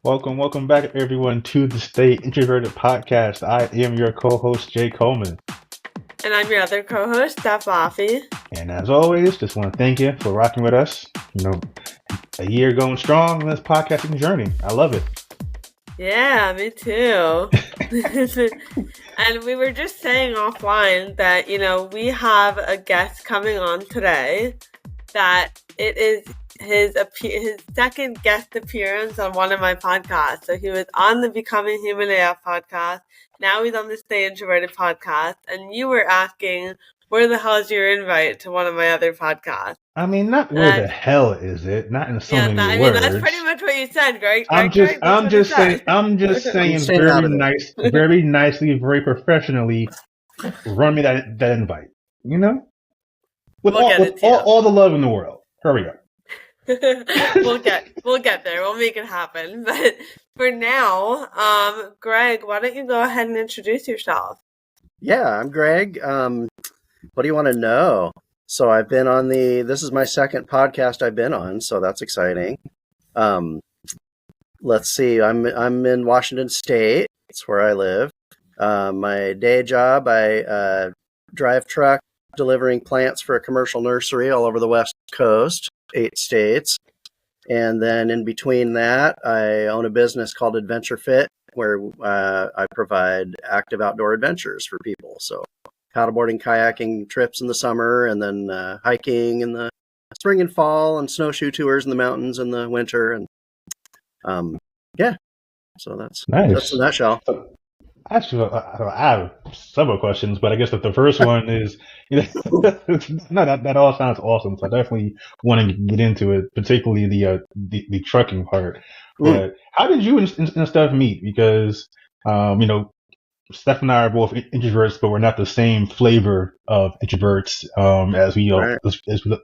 Welcome back, everyone, to the Stay Introverted podcast. I am your co-host, Jay Coleman. And I'm your other co-host, Steph. And as always, just want to thank you for rocking with us. A year going strong on this podcasting journey. I love it. Yeah, me too. And we were just saying offline that, we have a guest coming on today that it is his second guest appearance on one of my podcasts. So he was on the Becoming Human AF podcast. Now he's on the Stay Introverted podcast. And you were asking, where the hell is your invite to one of my other podcasts? I mean, not where the hell is it? Not in so many words. That's pretty much what you said, Greg. I'm just saying very nicely, very professionally, run me that invite. With all the love in the world. Hurry up. We'll get there. We'll make it happen. But for now, Greg, why don't you go ahead and introduce yourself? Yeah, I'm Greg. What do you want to know? So I've been on this is my second podcast I've been on, so that's exciting. Let's see, I'm in Washington State. That's where I live. My day job, I drive truck delivering plants for a commercial nursery all over the West Coast, 8 states. And then in between that, I own a business called Adventure Fit, where I provide active outdoor adventures for people. So paddleboarding, kayaking trips in the summer, and then hiking in the spring and fall, and snowshoe tours in the mountains in the winter. And yeah, so that's nice. That's in a nutshell. Actually, I have several questions, but I guess that the first one is, that all sounds awesome. So I definitely want to get into it, particularly the trucking part. But how did you and Steph meet? Because, Steph and I are both introverts, but we're not the same flavor of introverts as we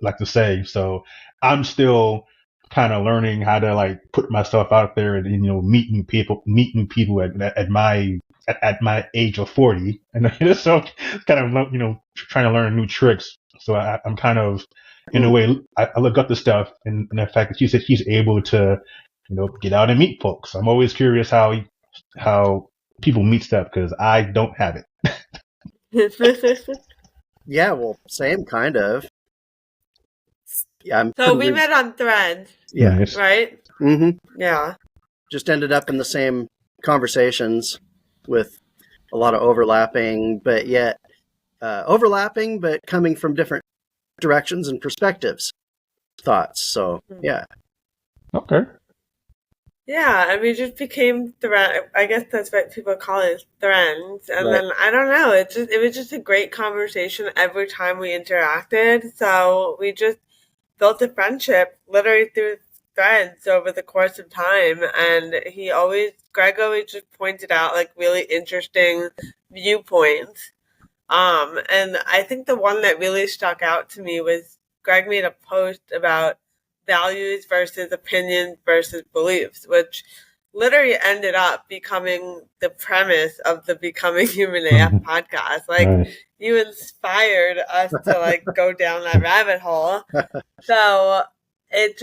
like to say. So I'm still kind of learning how to put myself out there and meet new people at my age of 40, and so kind of trying to learn new tricks. So I'm kind of in a way I look up to stuff, and the fact that she said she's able to get out and meet folks. I'm always curious how people meet stuff, because I don't have it. Yeah, well, same kind of. Yeah, so we met on Threads. Yeah. Nice. Right? Mm-hmm. Yeah. Just ended up in the same conversations with a lot of overlapping, but coming from different directions and perspectives, thoughts. So, yeah. Okay. Yeah, and we just became I guess that's what people call it, friends. And then I don't know, it was just a great conversation every time we interacted. So we just built a friendship literally through Threads over the course of time. And Greg always just pointed out really interesting viewpoints. And I think the one that really stuck out to me was Greg made a post about values versus opinions versus beliefs, which literally ended up becoming the premise of the Becoming Human AF podcast. Nice. You inspired us to go down that rabbit hole. So I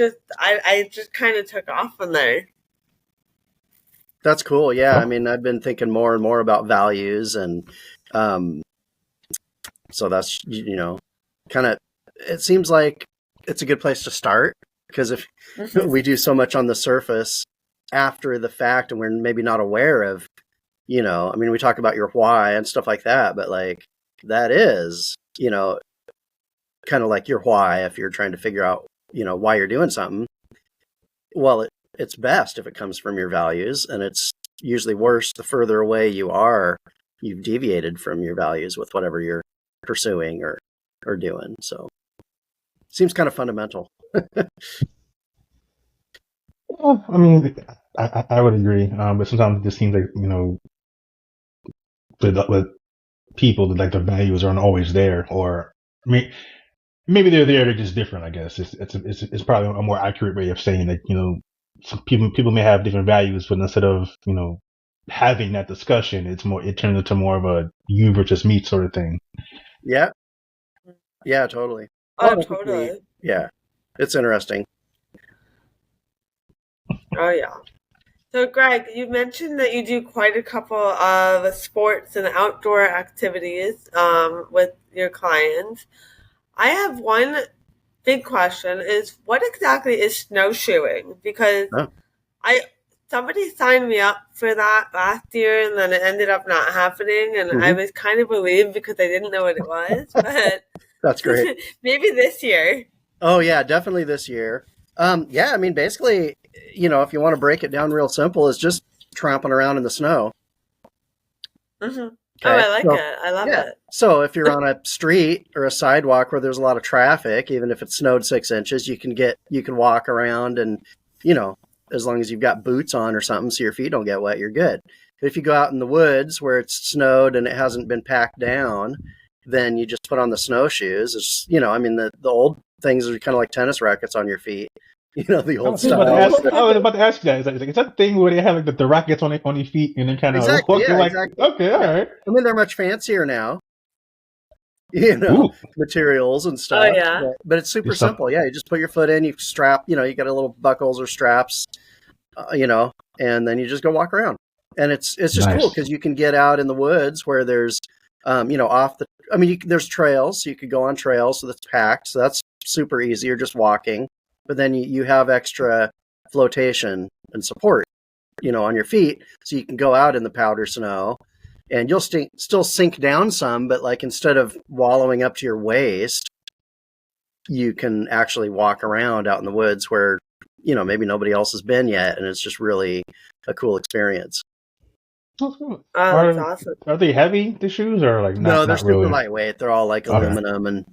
just kind of took off from there. That's cool. Yeah. I mean, I've been thinking more and more about values, and so that's, kind of, it seems like it's a good place to start. Because if we do so much on the surface after the fact, and we're maybe not aware of, we talk about your why and stuff like that, but that is, kind of like your why if you're trying to figure out, why you're doing something. Well, it's best if it comes from your values, and it's usually worse the further away you've deviated from your values with whatever you're pursuing or doing. So seems kind of fundamental. Well, I mean, I would agree, but sometimes it just seems like with people that the values aren't always there, or maybe they're there, they're just different. I guess it's probably a more accurate way of saying that some people may have different values, but instead of having that discussion, it turns into more of a you versus me sort of thing. Yeah, totally. Oh, totally. Yeah, it's interesting. Oh, yeah. So, Greg, you mentioned that you do quite a couple of sports and outdoor activities with your clients. I have one big question: is what exactly is snowshoeing? Because Oh. I somebody signed me up for that last year, and then it ended up not happening, and I was kind of relieved because I didn't know what it was. But That's great. maybe this year. Oh yeah, definitely this year. Yeah, I mean, basically, if you want to break it down real simple, is just tromping around in the snow. Mm-hmm. Okay. Oh, I like it. I love it. So if you're on a street or a sidewalk where there's a lot of traffic, even if it snowed 6 inches, you can walk around and, as long as you've got boots on or something so your feet don't get wet, you're good. But if you go out in the woods where it's snowed and it hasn't been packed down, then you just put on the snowshoes. It's, I mean, the old things are kind of like tennis rackets on your feet. The old I was style. about to ask you that. Is that thing where they have like the rackets on your feet and then kind of Exactly, walk? yeah, Like, exactly. okay, all right. I mean, they're much fancier now, Ooh. materials and stuff. Oh, yeah. But it's super simple. Yeah, you just put your foot in, you strap, you got a little buckles or straps, and then you just go walk around. And it's just cool because you can get out in the woods where there's, there's trails. So you could go on trails, so that's packed. So that's super easy. You're just walking. But then you have extra flotation and support, on your feet. So you can go out in the powder snow and you'll still sink down some, but like instead of wallowing up to your waist, you can actually walk around out in the woods where, maybe nobody else has been yet. And it's just really a cool experience. Oh, cool. That's awesome. Are they heavy, the shoes, or like not? No, they're not super really? lightweight. They're all like aluminum and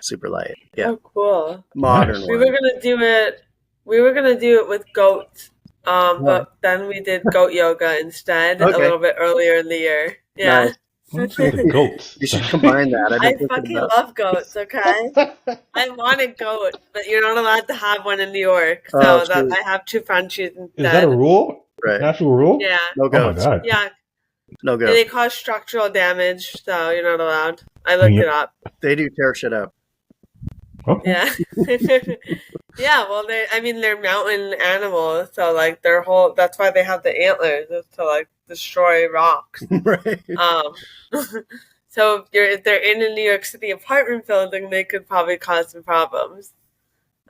super light. Yeah. Oh, cool. Modern Nice. We were gonna do it. We were gonna do it with goats, but then we did goat yoga instead a little bit earlier in the year. Yeah. Nice. Goats. You should combine that. I fucking love goats. Okay, I want a goat, but you're not allowed to have one in New York, so I have two Frenchies instead. Is that a rule? Right. An actual rule? Yeah. No goats. Oh my god. Yeah. No goats. And they cause structural damage, so you're not allowed. I looked it up. They do tear shit up. Okay. Yeah. Yeah, well, they're mountain animals, so like that's why they have the antlers, is to like destroy rocks. Right. So if they're in a New York City apartment building, they could probably cause some problems.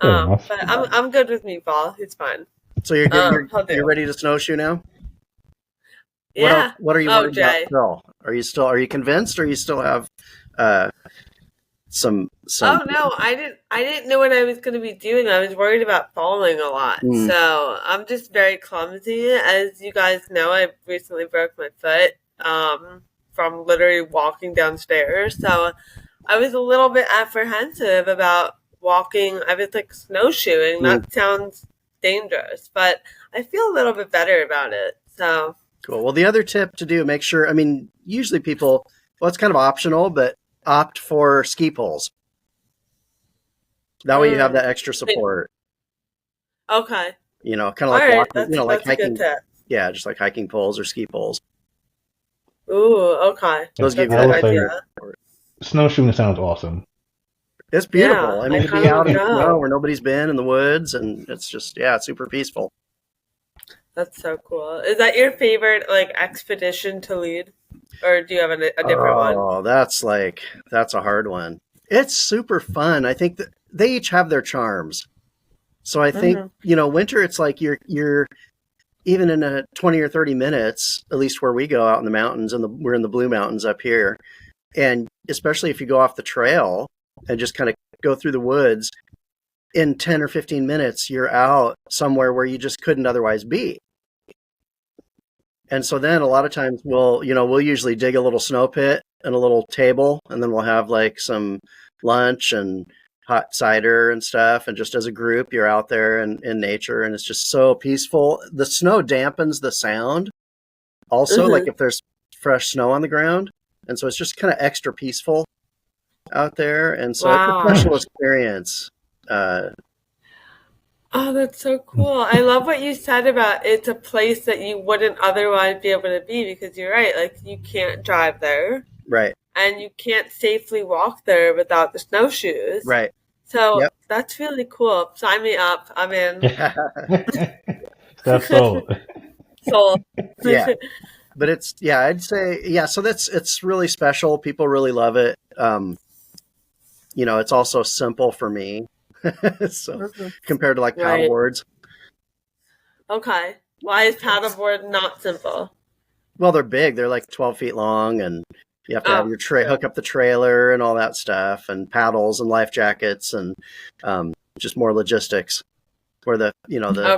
But I'm good with Meatball. He's fine. So you're ready to snowshoe now? Yeah. What are you worried about still? Are you convinced, or you still have some? Oh no, I didn't know what I was going to be doing. I was worried about falling a lot. So I'm just very clumsy. As you guys know, I recently broke my foot from literally walking downstairs. So I was a little bit apprehensive about walking. I was like snowshoeing. That sounds dangerous, but I feel a little bit better about it. So cool. Well, the other tip to do, make sure, usually people, it's kind of optional, but opt for ski poles. That way you have that extra support. Okay. Kind of like walking, like hiking. Yeah, just like hiking poles or ski poles. Ooh, okay. Those give you a that idea. Snowshoeing sounds awesome. It's beautiful. Yeah, to be out in the snow where nobody's been in the woods, and it's just, it's super peaceful. That's so cool. Is that your favorite expedition to lead, or do you have a different one? Oh, that's a hard one. It's super fun. I think that they each have their charms. So I think winter, it's like you're even in a 20 or 30 minutes, at least where we go out in the mountains, and we're in the Blue Mountains up here, and especially if you go off the trail and just kind of go through the woods, in 10 or 15 minutes, you're out somewhere where you just couldn't otherwise be. And so then a lot of times we'll usually dig a little snow pit and a little table, and then we'll have like some lunch and hot cider and stuff. And just as a group, you're out there in nature, and it's just so peaceful. The snow dampens the sound also, like if there's fresh snow on the ground. And so it's just kind of extra peaceful out there. And so it's a special experience. Oh, that's so cool. I love what you said about it's a place that you wouldn't otherwise be able to be, because you're right. Like, you can't drive there. Right. And you can't safely walk there without the snowshoes. Right. So that's really cool. Sign me up. I'm in. That's so. soul. Yeah. But I'd say, so it's really special. People really love it. It's also simple for me. So compared to like Right. paddleboards. Okay. Why is paddleboard not simple? Well, they're big. They're like 12 feet long, and you have to have your hook up the trailer and all that stuff, and paddles and life jackets, and just more logistics. Where the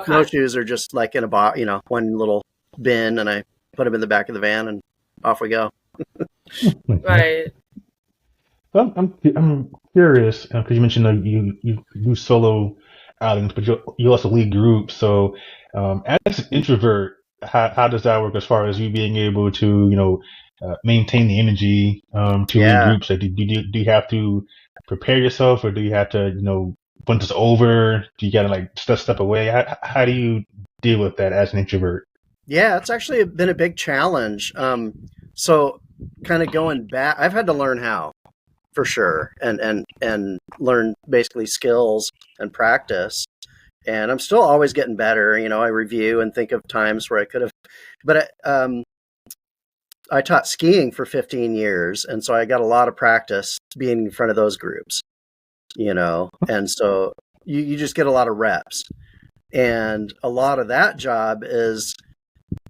snowshoes are just like in a one little bin, and I put them in the back of the van, and off we go. Right. Well, I'm curious because you mentioned you do solo outings, but you also lead groups. So, as an introvert, how does that work as far as you being able to maintain the energy to lead groups? Like, do you have to prepare yourself, or do you have to once it's over, do you gotta like step away? How do you deal with that as an introvert? Yeah, it's actually been a big challenge. So kind of going back, I've had to learn how. For sure, and learn basically skills and practice, and I'm still always getting better. I review and think of times where I could have, but I taught skiing for 15 years, and so I got a lot of practice being in front of those groups. And so you just get a lot of reps, and a lot of that job is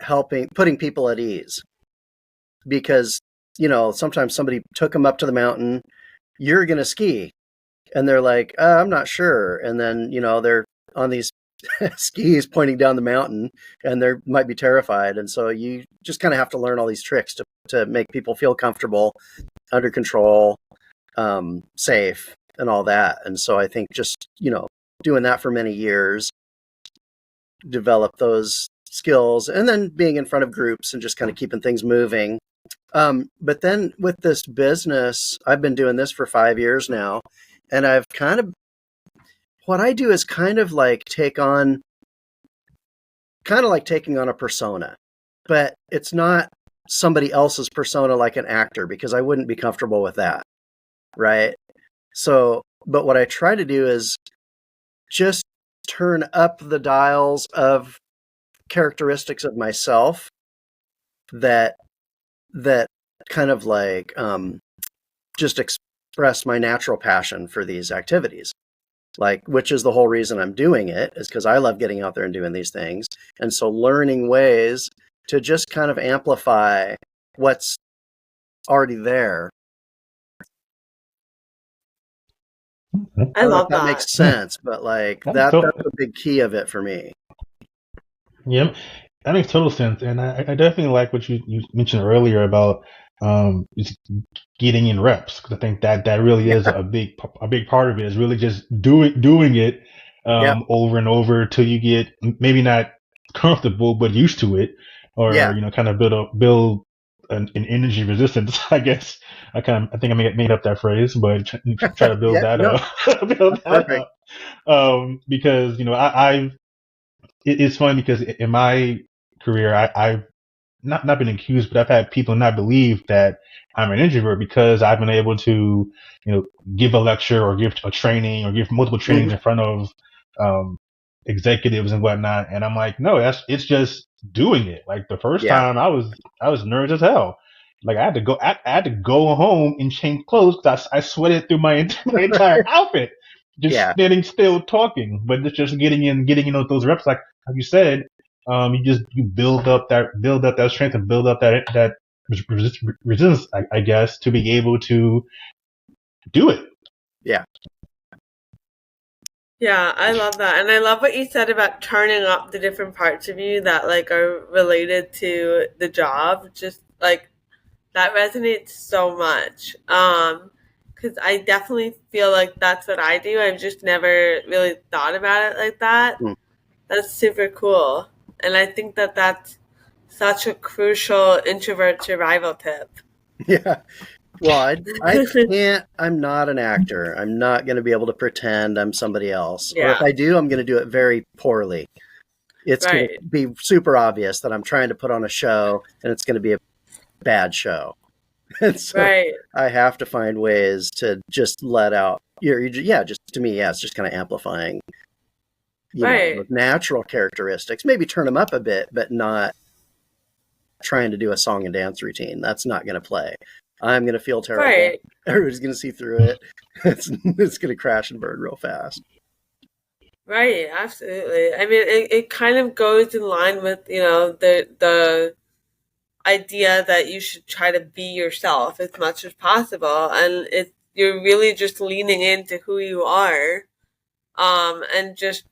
putting people at ease, because sometimes somebody took them up to the mountain. You're going to ski. And they're like, I'm not sure. And then, they're on these skis pointing down the mountain, and they might be terrified. And so you just kind of have to learn all these tricks to make people feel comfortable, under control, safe, and all that. And so I think just, doing that for many years, develop those skills, and then being in front of groups and just kind of keeping things moving. But then with this business, I've been doing this for 5 years now, and what I do is kind of like taking on a persona, but it's not somebody else's persona like an actor, because I wouldn't be comfortable with that. Right. So, but what I try to do is just turn up the dials of characteristics of myself that kind of like just express my natural passion for these activities, which is the whole reason I'm doing it, is because I love getting out there and doing these things. And so learning ways to just kind of amplify what's already there. I love that. That makes sense, but that's a big key of it for me. Yep. That makes total sense, and I definitely like what you mentioned earlier about just getting in reps, because I think that really is a big part of it, is really just doing it over and over till you get maybe not comfortable but used to it, or kind of build an energy resistance. I guess I think I made up that phrase, but try to build that up, because it's funny because in my career, I've not been accused, but I've had people not believe that I'm an introvert, because I've been able to, give a lecture or give a training or give multiple trainings in front of executives and whatnot. And I'm like, no, it's just doing it. Like the first time I was nervous as hell. Like I had to go home and change clothes because I sweated through my entire outfit. Just standing still talking, but it's just getting those reps, like you said. You build up that strength and build up that resistance, I guess, to be able to do it. Yeah. Yeah, I love that. And I love what you said about turning up the different parts of you that are related to the job. Just that resonates so much. Because I definitely feel like that's what I do. I've just never really thought about it like that. That's super cool. And I think that that's such a crucial introvert survival tip. Yeah. Well, I can't, I'm not an actor. I'm not going to be able to pretend I'm somebody else. Yeah. Or if I do, I'm going to do it very poorly. It's going to be super obvious that I'm trying to put on a show, and it's going to be a bad show. And so I have to find ways to just let out just to me, it's just kind of amplifying, with natural characteristics, maybe turn them up a bit, but not trying to do a song and dance routine. That's not going to play. I'm going to feel terrible. Right. Everybody's going to see through it. It's going to crash and burn real fast. Right, absolutely. I mean, it kind of goes in line with, the idea that you should try to be yourself as much as possible. And you're really just leaning into who you are, and just,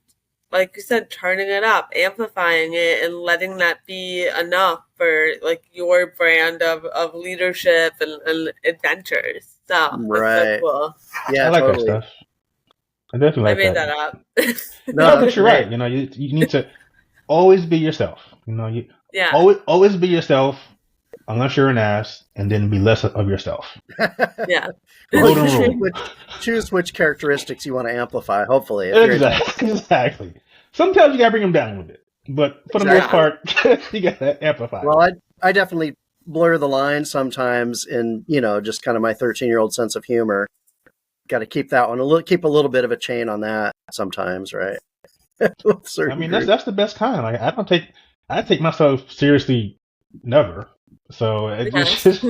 like you said, turning it up, amplifying it, and letting that be enough for like your brand of leadership and adventures. So Right. that's so cool. Yeah, I like totally. that stuff. I definitely I like made that. that up. No, that's but you're great. right. You need to always be yourself. Yeah. Always be yourself unless you're an ass, and then be less of yourself. Yeah. Golden choose rule. choose which characteristics you want to amplify, hopefully. If you're Exactly. Sometimes you gotta bring them down a little bit, but for the most part, you gotta amplify. Well, I definitely blur the line sometimes in, just kind of my 13-year-old sense of humor. Got to keep that one keep a little bit of a chain on that sometimes, right? I mean, that's the best kind. Like, I take myself seriously never. So it's just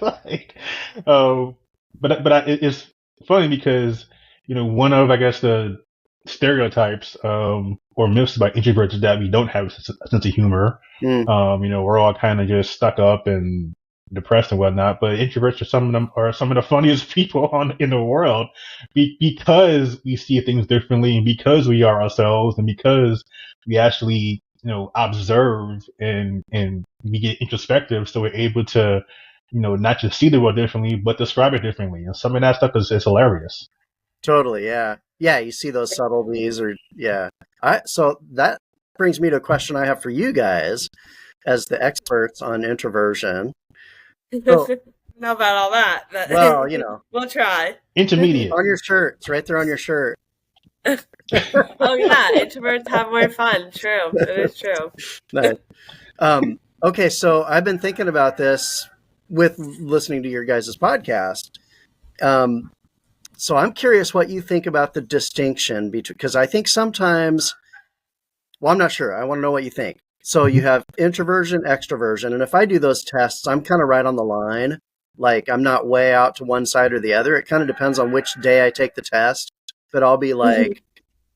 like, it's funny because one of, I guess, the stereotypes or myths about introverts is that we don't have a sense of humor. We're all kind of just stuck up and depressed and whatnot. But introverts are some of the funniest people in the world because we see things differently, and because we are ourselves, and because we actually observe and we get introspective, so we're able to not just see the world differently but describe it differently. And some of that stuff is hilarious. Totally, yeah. You see those subtleties, so that brings me to a question I have for you guys as the experts on introversion. Know about all that, but well, we'll try. Intermediate. On your shirt. It's right there on your shirt. Oh yeah, introverts have more fun. True. It is true. Nice. Okay, so I've been thinking about this with listening to your guys' podcast. So I'm curious what you think about the distinction between, because I think sometimes, well, I'm not sure. I want to know what you think. So you have introversion, extroversion, and if I do those tests, I'm kind of right on the line. Like, I'm not way out to one side or the other. It kind of depends on which day I take the test, but I'll be like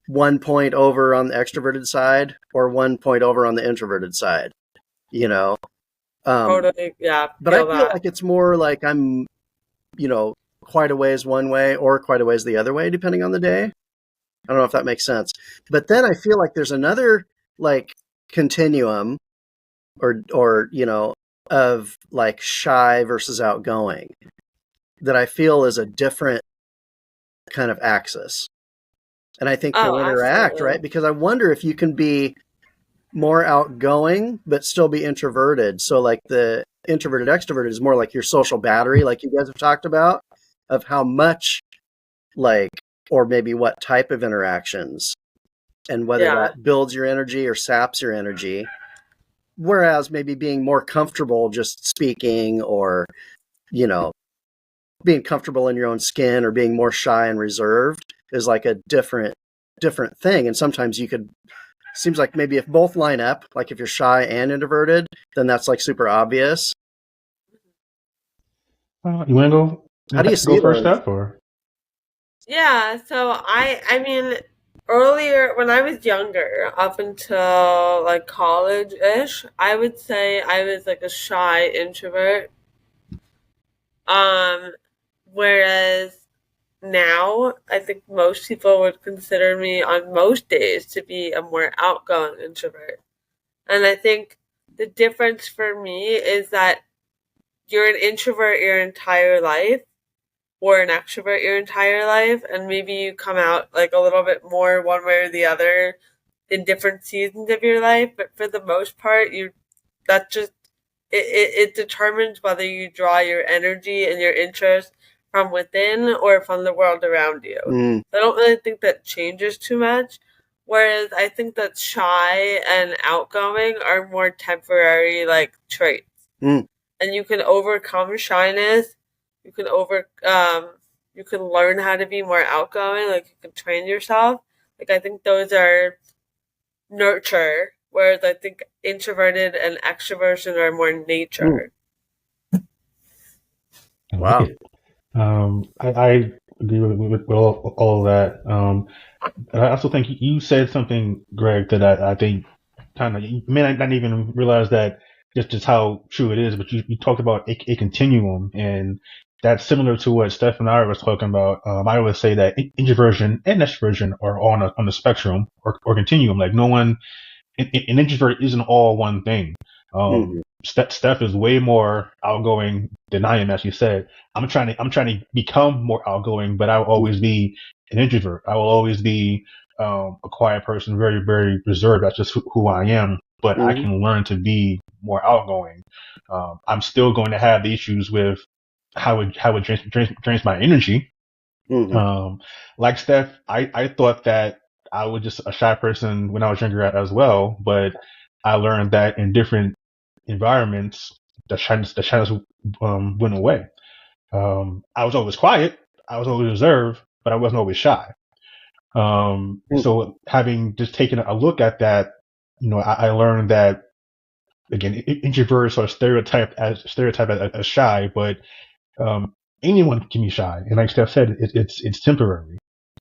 1 point over on the extroverted side or 1 point over on the introverted side, Totally, yeah. But I feel like it's more like I'm, quite a ways one way or quite a ways the other way, depending on the day. I don't know if that makes sense. But then I feel like there's another like continuum or of like shy versus outgoing that I feel is a different kind of axis. And I think they'll interact, absolutely. right? Because I wonder if you can be more outgoing but still be introverted. So like the introverted extroverted is more like your social battery, like you guys have talked about, of how much or maybe what type of interactions and whether that builds your energy or saps your energy. Whereas maybe being more comfortable just speaking or, being comfortable in your own skin or being more shy and reserved is like a different thing. And sometimes seems like maybe if both line up, like if you're shy and introverted, then that's like super obvious. You want to go? How do you see first up, or? Yeah, so I mean, earlier when I was younger, up until like college-ish, I would say I was like a shy introvert. Whereas now, I think most people would consider me on most days to be a more outgoing introvert. And I think the difference for me is that you're an introvert your entire life or an extrovert your entire life, and maybe you come out like a little bit more one way or the other in different seasons of your life, but for the most part, it determines whether you draw your energy and your interest from within or from the world around you. I don't really think that changes too much. Whereas I think that shy and outgoing are more temporary like traits. And you can overcome shyness. You can you can learn how to be more outgoing, like you can train yourself. Like I think those are nurture whereas I think introverted and extroversion are more nature. I like Wow. it. I agree with all of that. I also think you said something, Greg, that I think kind of, you may not even realize that just how true it is, but you talked about a continuum, and that's similar to what Steph and I was talking about. I always say that introversion and extroversion are on the spectrum or continuum. Like no one, an introvert isn't all one thing. Steph is way more outgoing than I am, as you said. I'm trying to become more outgoing, but I will always be an introvert. I will always be a quiet person, very, very reserved. That's just who I am. But I can learn to be more outgoing. I'm still going to have the issues with how it drains my energy. Like Steph, I thought that I was just a shy person when I was younger as well, but I learned that in different environments, the shyness went away. I was always quiet, I was always reserved, but I wasn't always shy. So having just taken a look at that, I learned that again, introverts are stereotyped as shy, but anyone can be shy, and like Steph said, it's temporary.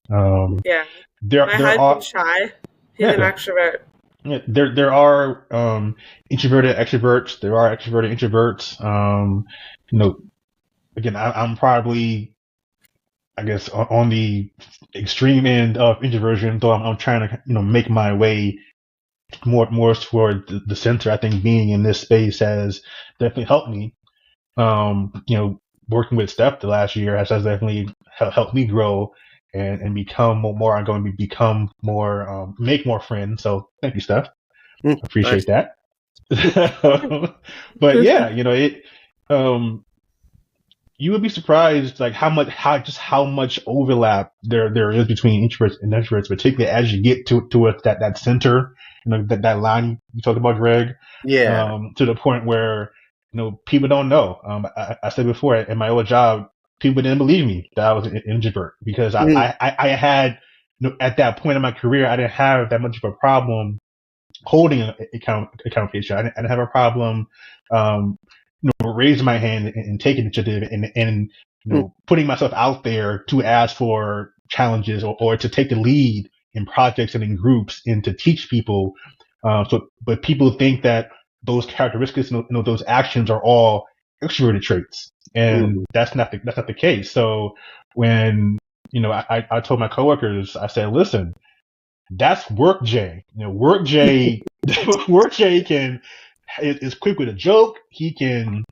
Yeah. There My there are husband's shy. He's an extrovert. there are introverted extroverts. There are extroverted introverts. Again, I'm probably, I guess, on the extreme end of introversion, though I'm trying to make my way more toward the center. I think being in this space has definitely helped me. Working with Steph the last year has definitely helped me grow and become more ongoing, become more, make more friends. So thank you, Steph. Appreciate that. But yeah, you would be surprised like how much overlap there is between introverts and extroverts, particularly as you get towards that center, that line you talked about, Greg. Yeah. To the point where people don't know. I said before in my old job, people didn't believe me that I was an introvert because I had at that point in my career I didn't have that much of a problem holding a conversation. I didn't have a problem raising my hand and taking initiative and putting myself out there to ask for challenges or to take the lead in projects and in groups and to teach people. But people think that those characteristics, those actions are all extroverted traits, and that's not the case. So when I told my coworkers, I said, listen, that's work Jay. Work Jay, work Jay is quick with a joke. He can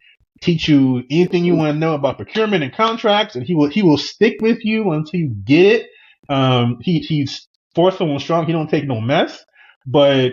teach you anything you want to know about procurement and contracts, and he will stick with you until you get it. He's forceful and strong. He don't take no mess. But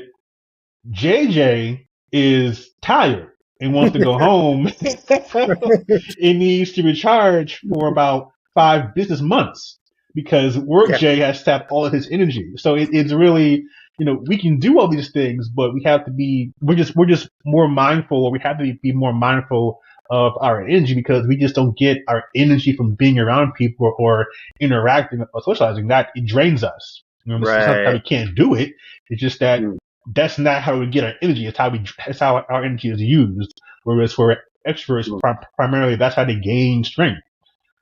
JJ is tired and wants to go home. It needs to recharge for about 5 business months because work Jay has tapped all of his energy. So it's really, we can do all these things, but we have to be, we're just more mindful, or we have to be more mindful of our energy because we just don't get our energy from being around people or interacting or socializing. That it drains us. It's not that we can't do it. It's just that that's not how we get our energy. It's how our energy is used. Whereas for extroverts, primarily that's how they gain strength.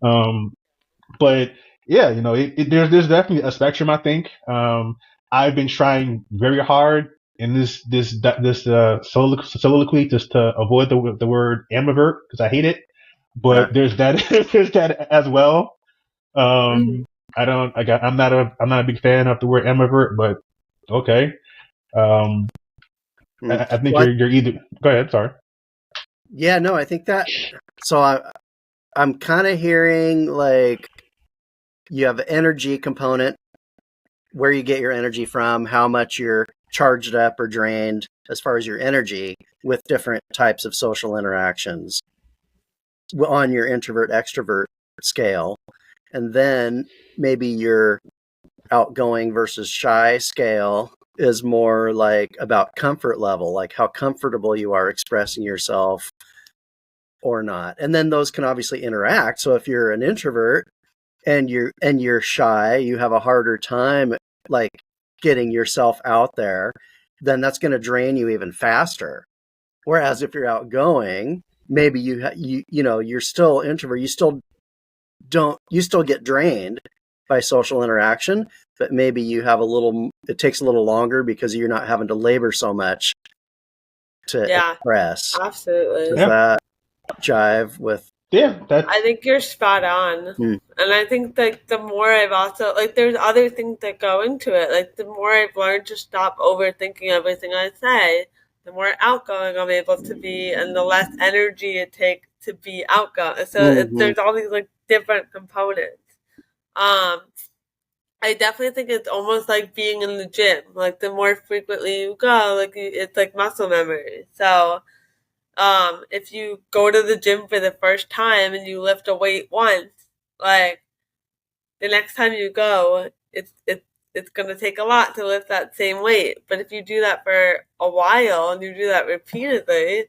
But yeah, there's definitely a spectrum. I think I've been trying very hard in this soliloquy just to avoid the word ambivert because I hate it. But there's that there's that as well. I'm not a big fan of the word ambivert, but okay. I think you're either. Go ahead. Sorry. Yeah, no, I think that. So I'm kind of hearing like you have an energy component, where you get your energy from, how much you're charged up or drained as far as your energy with different types of social interactions on your introvert extrovert scale, and then maybe your outgoing versus shy scale is more like about comfort level, like how comfortable you are expressing yourself or not. And then those can obviously interact. So if you're an introvert and you're shy, you have a harder time like getting yourself out there. then that's going to drain you even faster. Whereas if you're outgoing, maybe you're still introvert. You still get drained by social interaction, but maybe it takes a little longer because you're not having to labor so much to express. Absolutely. Does that jive with? Yeah, I think you're spot on. And I think like the more I've also like there's other things that go into it. Like the more I've learned to stop overthinking everything I say, the more outgoing I'm able to be and the less energy it takes to be outgoing. So there's all these like different components. I definitely think it's almost like being in the gym. Like the more frequently you go, like it's like muscle memory. So if you go to the gym for the first time and you lift a weight once, like the next time you go, it's gonna take a lot to lift that same weight. But if you do that for a while and you do that repeatedly,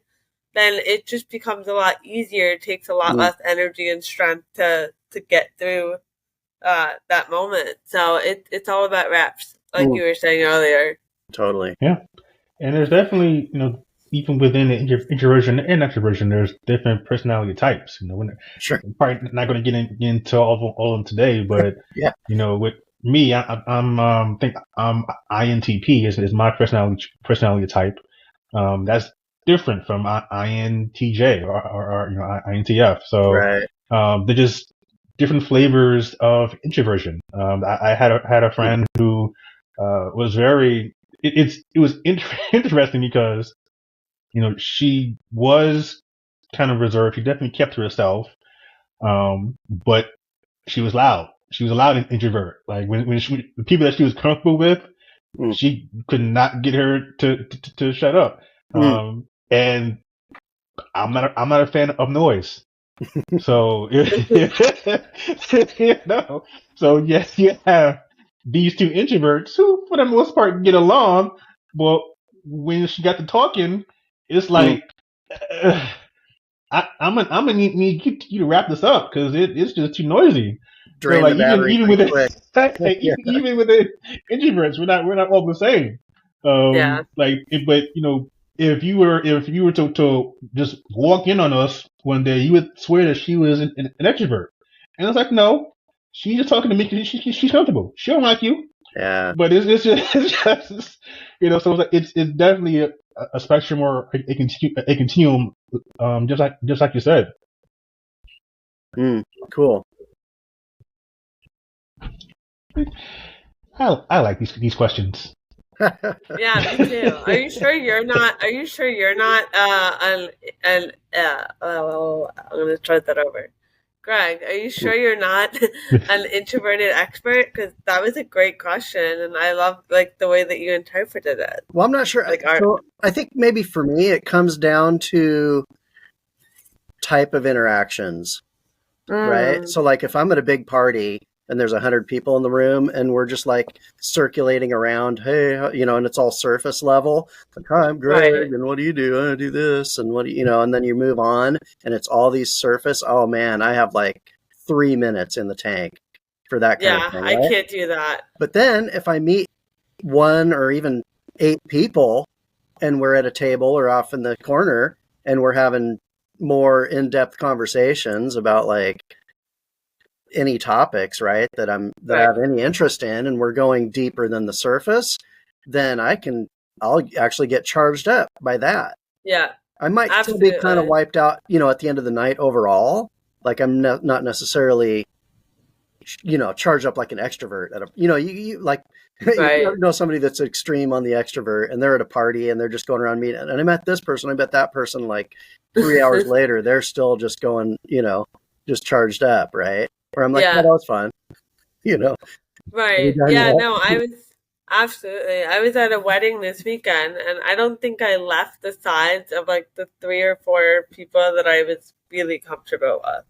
then it just becomes a lot easier. It takes a lot less energy and strength to get through that moment. So it's all about reps, like you were saying earlier. Totally. Yeah. And there's definitely, even within the introversion and extroversion, there's different personality types. We're probably not going to get into all of them today, but with me, I'm think I'm INTP is my personality type. That's different from INTJ or INTF. So they're just different flavors of introversion. I had a friend who was very. It was interesting because she was kind of reserved. She definitely kept to herself, but she was loud. She was a loud introvert. Like when the people that she was comfortable with, she could not get her to shut up. And I'm not a fan of noise. So so yes, you have these two introverts who, for the most part, get along. But when she got to talking, it's like I'm gonna need you to wrap this up because it's just too noisy. Drain so like the battery even with even with the introverts, we're not all the same. But if you were to just walk in on us one day, you would swear that she was an extrovert, and I was like, no, she's just talking to me because she's comfortable. She don't like you. Yeah. But it's just so it's definitely a spectrum or a continuum, just like you said. Cool. I like these questions. Yeah, me too. Are you sure you're not? I'm gonna try that over. Greg, are you sure you're not an introverted expert? Because that was a great question, and I love the way that you interpreted it. Well, I'm not sure. So I think maybe for me, it comes down to type of interactions, right? So if I'm at a big party and there's 100 people in the room and we're just circulating around, hey, and it's all surface level. Hi, I'm Greg, and what do you do? I do this, and what do and then you move on, and it's all these surface. Oh man, I have 3 minutes in the tank for that kind of thing. Right? I can't do that. But then if I meet 1 or even 8 people, and we're at a table or off in the corner, and we're having more in-depth conversations about any topics, right, that I have any interest in, and we're going deeper than the surface, then I'll actually get charged up by that. Yeah. I might still be kind of wiped out, at the end of the night overall. I'm not necessarily, charged up like an extrovert at a, you know somebody that's extreme on the extrovert, and they're at a party and they're just going around meeting, and I met this person, I met that person, 3 hours later, they're still just going, just charged up, right? Where I'm like, oh, that was fun, Right. Yeah, no, I was at a wedding this weekend, and I don't think I left the sides of the 3 or 4 people that I was really comfortable with.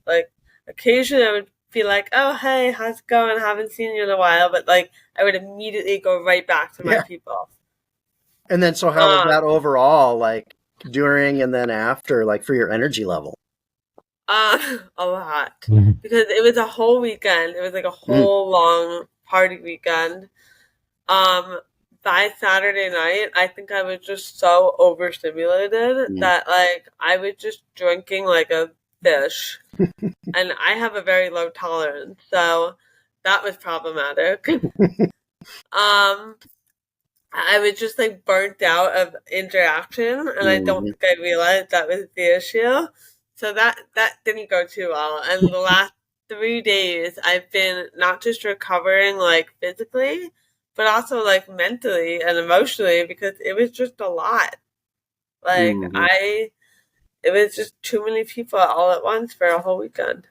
Occasionally I would be like, oh, hey, how's it going? Haven't seen you in a while. But I would immediately go right back to my people. And then, so how was that overall, during and then after, for your energy level? A lot, because it was a whole weekend. It was a whole long party weekend. by Saturday night, I think I was just so overstimulated that like I was just drinking like a fish, and I have a very low tolerance, so that was problematic. I was just like burnt out of interaction, and I don't think I realized that was the issue. So that didn't go too well. And the last 3 days, I've been not just recovering like physically, but also like mentally and emotionally, because it was just a lot. Like it was just too many people all at once for a whole weekend.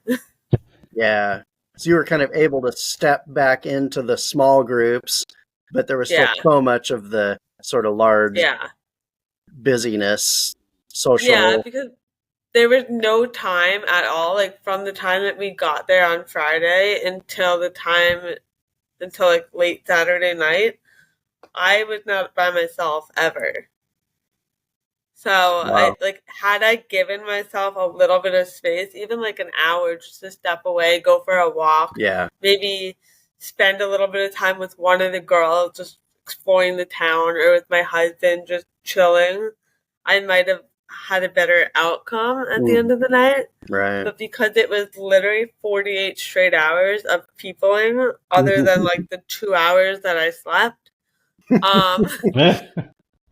Yeah. So you were kind of able to step back into the small groups, but there was still so much of the sort of large busyness, social. Yeah, because there was no time at all, like from the time that we got there on Friday until like late Saturday night, I was not by myself ever. So I had I given myself a little bit of space, even like an hour, just to step away, go for a walk, maybe spend a little bit of time with one of the girls, just exploring the town, or with my husband, just chilling, I might have had a better outcome at the end of the night. Right. But because it was literally 48 straight hours of peopling, other than like the 2 hours that I slept,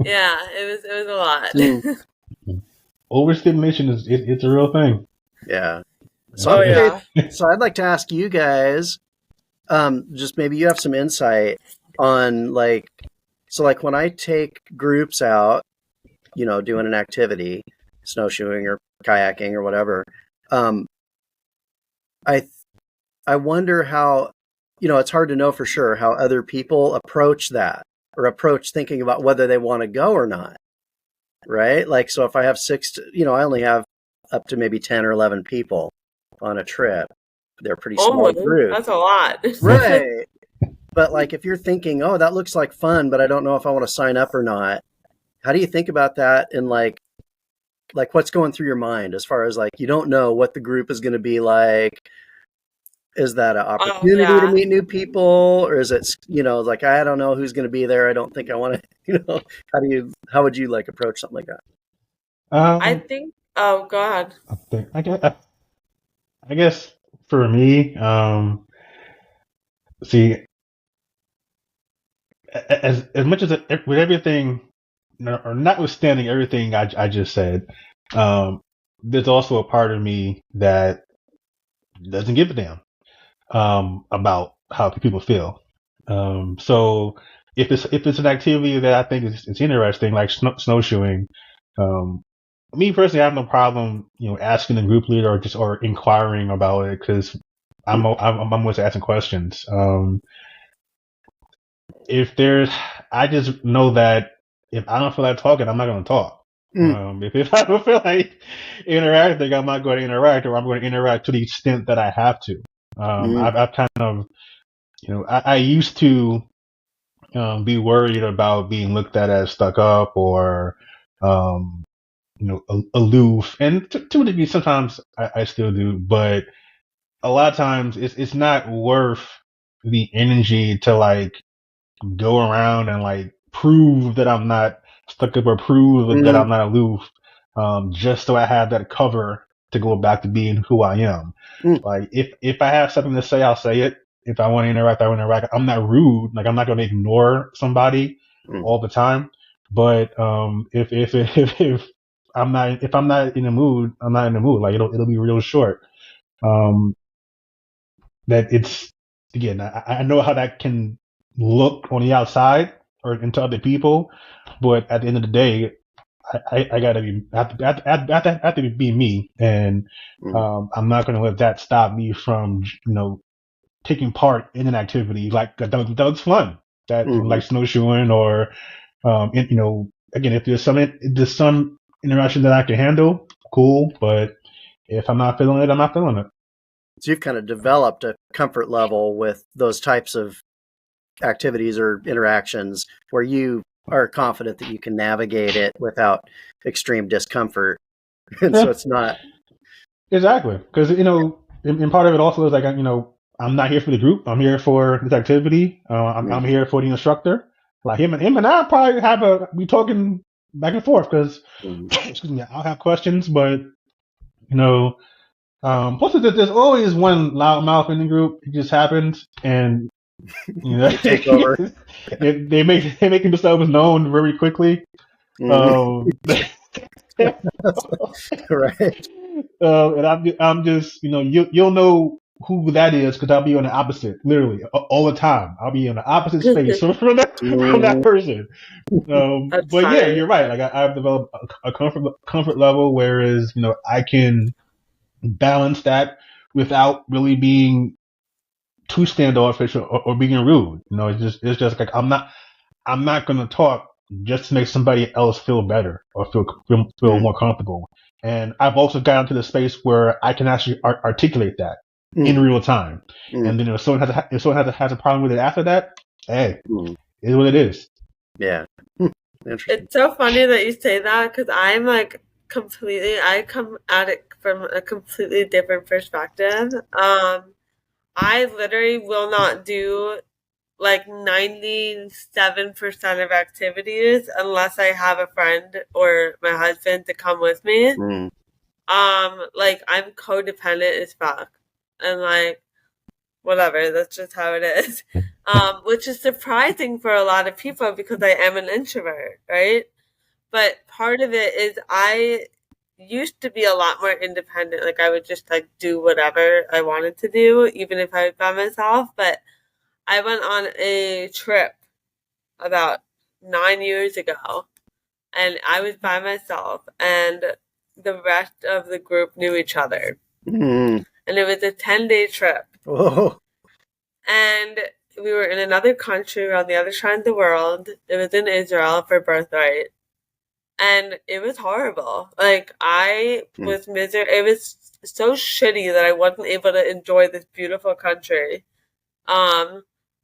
yeah, it was a lot. Overstimulation it's a real thing. Yeah. So so I'd like to ask you guys, just maybe you have some insight on like when I take groups out, you know, doing an activity, snowshoeing or kayaking or whatever, I wonder how, you know, it's hard to know for sure how other people approach that, or approach thinking about whether they want to go or not. Right? Like, so if I have I only have up to maybe 10 or 11 people on a trip. They're pretty small groups. That's a lot. Right. But like, if you're thinking, oh, that looks like fun, but I don't know if I want to sign up or not. How do you think about that? And like what's going through your mind as far as like, you don't know what the group is going to be like? Is that an opportunity to meet new people, or is it, you know, like, I don't know who's going to be there. I don't think I want to, you know, how would you like approach something like that? I think, oh God. I guess for me, see, as much as with everything, or notwithstanding everything I just said, there's also a part of me that doesn't give a damn about how people feel. So if it's an activity that I think is interesting, like snowshoeing, me personally, I have no problem, you know, asking the group leader or inquiring about it, because I'm always asking questions. I just know that if I don't feel like talking, I'm not going to talk. If I don't feel like interacting, I'm not going to interact, or I'm going to interact to the extent that I have to. I've kind of, you know, I used to be worried about being looked at as stuck up, or you know, aloof, and to a degree sometimes I still do, but a lot of times it's not worth the energy to like go around and like prove that I'm not stuck up, or prove that I'm not aloof, just so I have that cover to go back to being who I am. Like if I have something to say, I'll say it. If I want to interact, I want to interact. I'm not rude. Like, I'm not going to ignore somebody all the time. But if I'm not in the mood, I'm not in the mood. Like, it'll be real short. That it's, again, I know how that can look on the outside or into other people, but at the end of the day, I gotta be, I have to be me, and I'm not gonna let that stop me from, you know, taking part in an activity like that was fun, that like snowshoeing, or you know, again, if there's some interaction that I can handle, cool. But if I'm not feeling it, I'm not feeling it. So you've kind of developed a comfort level with those types of activities or interactions where you are confident that you can navigate it without extreme discomfort. And so it's not. Exactly. Because, you know, and part of it also is like, you know, I'm not here for the group. I'm here for this activity. I'm here for the instructor. Like him and I probably be talking back and forth because, Mm. excuse me, I'll have questions, but you know, plus there's always one loudmouth in the group. It just happens, and you know, They take over. they make themselves known very quickly. Mm. Uh, Right. and I'm just, you'll know who that is because I'll be on the opposite, literally, all the time. I'll be on the opposite space from that Mm. person. That's But yeah, funny. you're right. Like I've developed a comfort level, whereas I can balance that without really being too standoffish or being rude. It's just like I'm not gonna talk just to make somebody else feel better or feel Mm. more comfortable. And I've also gotten to the space where I can actually articulate that in Mm. real time. Mm. And then if someone has a problem with it after that, hey, Mm. it is what it is. Yeah. Interesting. It's so funny that you say that because I'm like I come at it from a completely different perspective. I literally will not do like 97% of activities unless I have a friend or my husband to come with me. Mm. Like I'm codependent as fuck. And like whatever, that's just how it is. Which is surprising for a lot of people because I am an introvert, right? But part of it is I used to be a lot more independent. Like I would just like do whatever I wanted to do, even if I was by myself. But I went on a trip about 9 years ago and I was by myself and the rest of the group knew each other. Mm. And it was a 10-day trip. Oh. And we were in another country on the other side of the world. It was in Israel for birthright. And it was horrible. Like I was miserable. It was so shitty that I wasn't able to enjoy this beautiful country.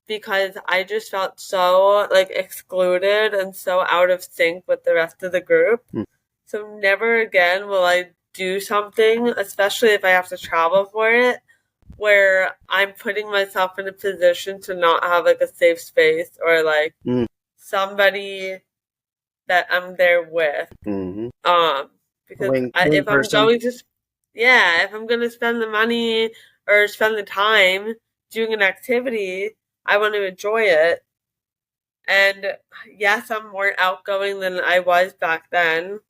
Because I just felt so like excluded and so out of sync with the rest of the group. Mm. So never again will I do something, especially if I have to travel for it, where I'm putting myself in a position to not have like a safe space or like somebody that I'm there with. Mm-hmm. Because Wing if I'm person. going to, if I'm going to spend the money or spend the time doing an activity, I want to enjoy it. And yes, I'm more outgoing than I was back then,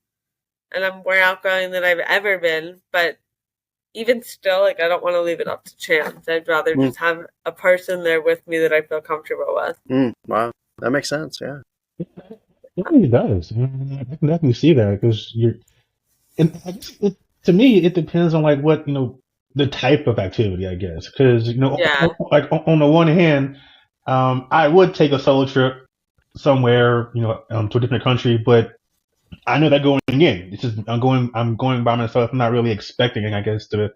and I'm more outgoing than I've ever been. But even still, like I don't want to leave it up to chance. I'd rather just have a person there with me that I feel comfortable with. Wow, that makes sense. Yeah. It really does. I can definitely see that because and I guess to me, it depends on like what, the type of activity, I guess. Because, Yeah. like on the one hand, I would take a solo trip somewhere, to a different country, but I know that going in, it's just I'm going by myself. I'm not really expecting, I guess, to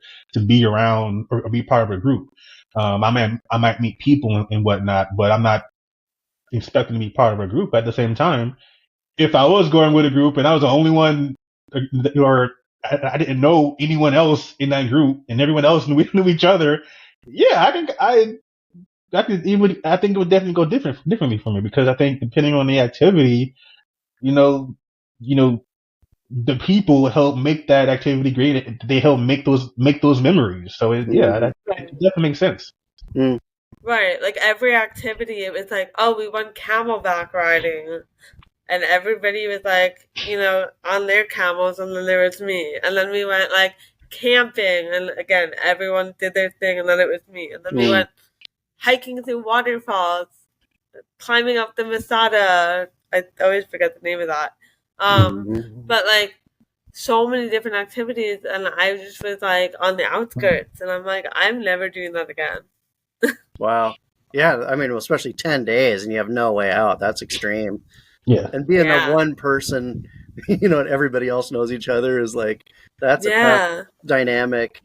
be around or be part of a group. I might meet people and whatnot, but I'm not expecting to be part of a group. At the same time, if I was going with a group and I was the only one, or I didn't know anyone else in that group, and everyone else knew each other, yeah, I think it would definitely go differently for me because I think depending on the activity, you know, you know, the people help make that activity great. They help make those memories. So that definitely makes sense. Mm. Right. Like every activity, it was like, oh, we went camelback riding. And everybody was like, on their camels, and then there was me. And then we went like camping, and again, everyone did their thing, and then it was me. And then we went hiking through waterfalls, climbing up the Masada. I always forget the name of that. But like so many different activities, and I just was like on the outskirts, and I'm like, I'm never doing that again. Wow. Yeah, I mean, especially 10 days and you have no way out. That's extreme. Yeah. And being a one person, and everybody else knows each other is like, that's a tough dynamic.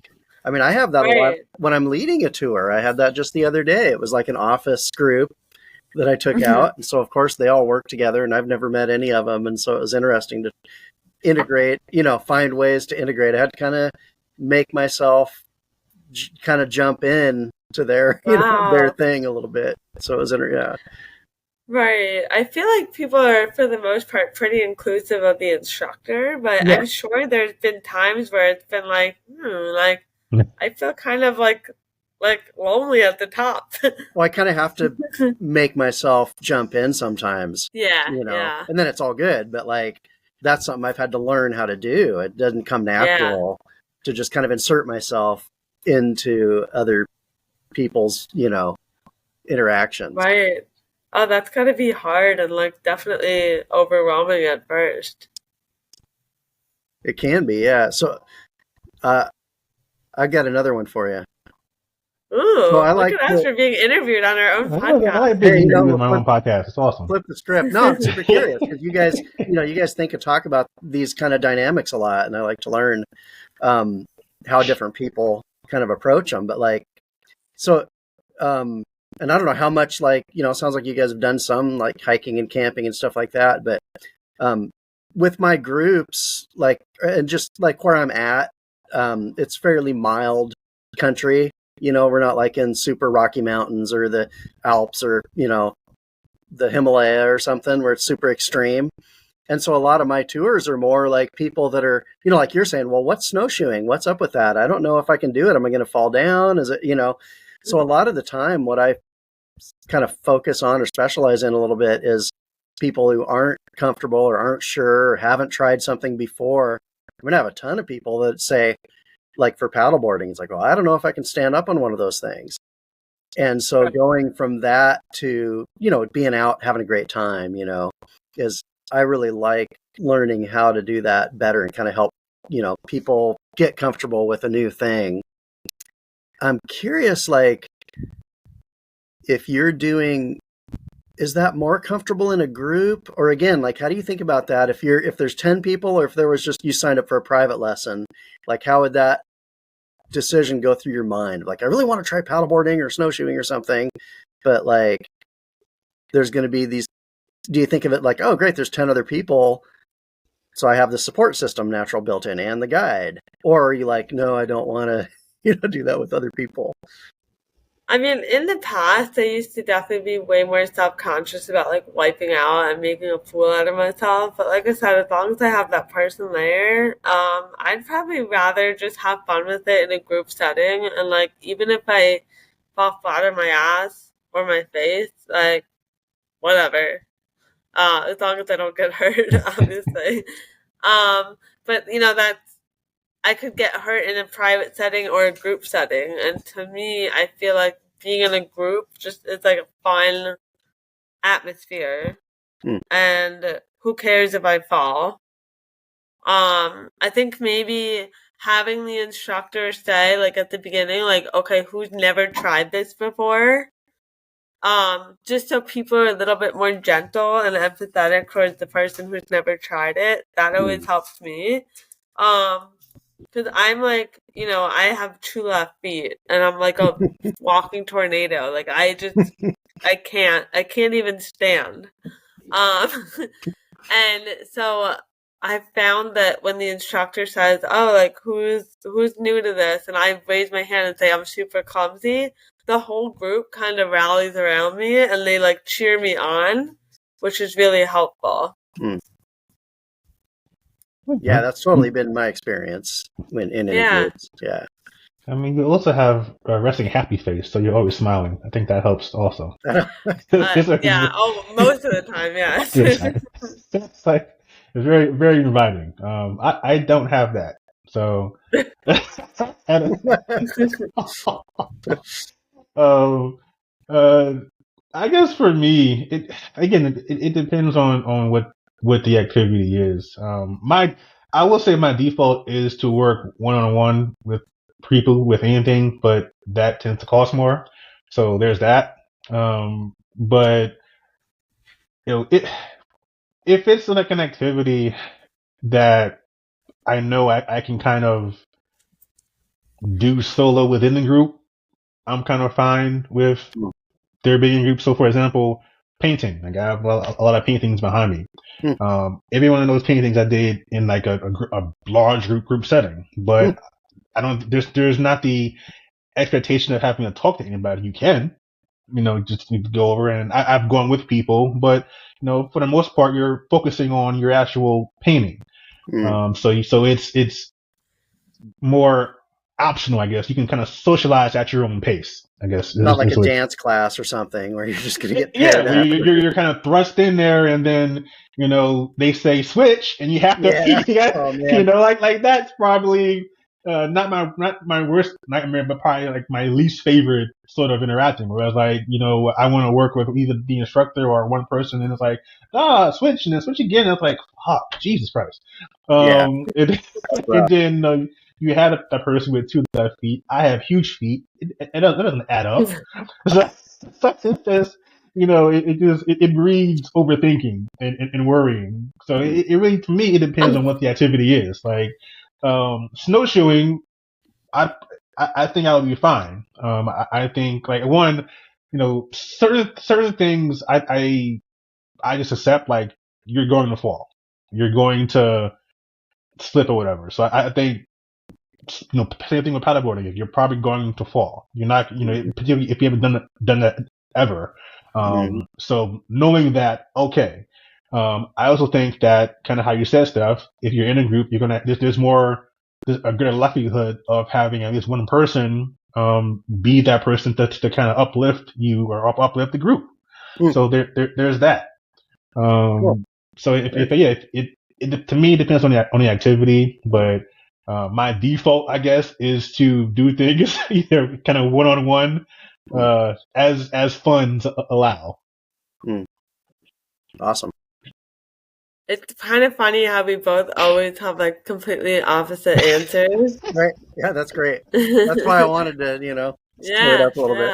I mean, I have that a lot when I'm leading a tour. I had that just the other day. It was like an office group that I took out. And so, of course, they all work together and I've never met any of them. And so it was interesting to integrate, find ways to integrate. I had to kind of make myself kind of jump in to their, their thing a little bit. So it was, Right. I feel like people are, for the most part, pretty inclusive of the instructor, but Yeah. I'm sure there's been times where it's been like, like I feel kind of like lonely at the top. Well, I kind of have to make myself jump in sometimes, Yeah, you know, yeah, and then it's all good. But like, that's something I've had to learn how to do. It doesn't come yeah. natural to just kind of insert myself into other people's, interactions. Right. Oh, that's gotta be hard and like definitely overwhelming at first. It can be, yeah. So, uh, I got another one for you. So Ooh, I look like at us to, for being interviewed on our own I podcast. like being hey, interviewed on my own podcast. It's awesome. flip the script. No, I'm super curious because you guys think and talk about these kind of dynamics a lot, and I like to learn how different people kind of approach them. But like, so, and I don't know how much like it sounds like you guys have done some like hiking and camping and stuff like that. But um, with my groups, like, and just like where I'm at, it's fairly mild country. We're not like in super Rocky Mountains or the Alps or the Himalaya or something where it's super extreme. And so a lot of my tours are more like people that are, like you're saying, well, what's snowshoeing? What's up with that? I don't know if I can do it. Am I going to fall down? Is it? So a lot of the time, what I kind of focus on or specialize in a little bit is people who aren't comfortable or aren't sure or haven't tried something before. I'm going to have a ton of people that say, like for paddleboarding, it's like, well, I don't know if I can stand up on one of those things. And so going from that to, being out, having a great time, is I really like learning how to do that better and kind of help, people get comfortable with a new thing. I'm curious, like, if you're doing, is that more comfortable in a group? Or again, like, how do you think about that? If there's 10 people or if there was just, you signed up for a private lesson, like, how would that decision go through your mind? Like, I really want to try paddleboarding or snowshoeing or something, but like, there's going to be these, do you think of it like, oh, great, there's 10 other people, so I have the support system natural built in and the guide? Or are you like, no, I don't want to, do that with other people? I mean, in the past, I used to definitely be way more self-conscious about like wiping out and making a fool out of myself. But like I said, as long as I have that person there, I'd probably rather just have fun with it in a group setting. And like, even if I fall flat on my ass or my face, like, whatever. As long as I don't get hurt, obviously. But that's I could get hurt in a private setting or a group setting. And to me, I feel like being in a group just is like a fun atmosphere. Hmm. And who cares if I fall? I think maybe having the instructor say like at the beginning, like, okay, who's never tried this before? Just so people are a little bit more gentle and empathetic towards the person who's never tried it. That always helps me. Because I'm like, I have two left feet and I'm like a walking tornado. Like I can't even stand. Um, and so I found that when the instructor says, "Oh, like who's new to this," and I raise my hand and say I'm super clumsy, the whole group kind of rallies around me and they like cheer me on, which is really helpful. Hmm. Yeah, that's totally been my experience when in groups. Yeah. I mean, you also have a resting happy face, so you're always smiling. I think that helps also. Yeah. Oh, most of the time, yeah. It's like it's very, very reminding. I don't have that, so. um, I guess for me, it depends on what the activity is. I will say my default is to work one-on-one with people with anything, but that tends to cost more. So there's that. But if it's like an activity that I know I can kind of do solo within the group, I'm kind of fine with there being groups. So, for example, painting. Like I have a lot of paintings behind me. Every one of those paintings I did in like a large group setting, but I don't. There's not the expectation of having to talk to anybody. You can, just to go over. And I've gone with people, but for the most part, you're focusing on your actual painting. So it's more optional, I guess. You can kind of socialize at your own pace, I guess. Not like a dance class or something where you're just going to get paired up. You're kind of thrust in there, and then they say switch, and you have to, like that's probably not my worst nightmare, but probably like my least favorite sort of interacting. Where I was like, I want to work with either the instructor or one person, and it's like, switch, and then switch again. And it's like, Jesus Christ. And then you had a person with 2 left feet. I have huge feet. It doesn't add up. So it's just, it breeds overthinking and worrying. So it really, to me, it depends on what the activity is. Like snowshoeing, I think I would be fine. I think like one, certain things I just accept, like you're going to fall, you're going to slip or whatever. So I think. Same thing with paddleboarding. If you're probably going to fall, you're not. Particularly if you haven't done that ever. So knowing that, okay. I also think that kind of how you said, Steph. If you're in a group, you're gonna. There's a greater likelihood of having at least one person be that person to kind of uplift you or uplift the group. So there's that. Cool. So it to me it depends on the activity, but. My default, I guess, is to do things either kind of one-on-one, as funds allow. Awesome. It's kind of funny how we both always have like completely opposite answers. Right? Yeah, that's great. That's why I wanted to, stir it up a little bit.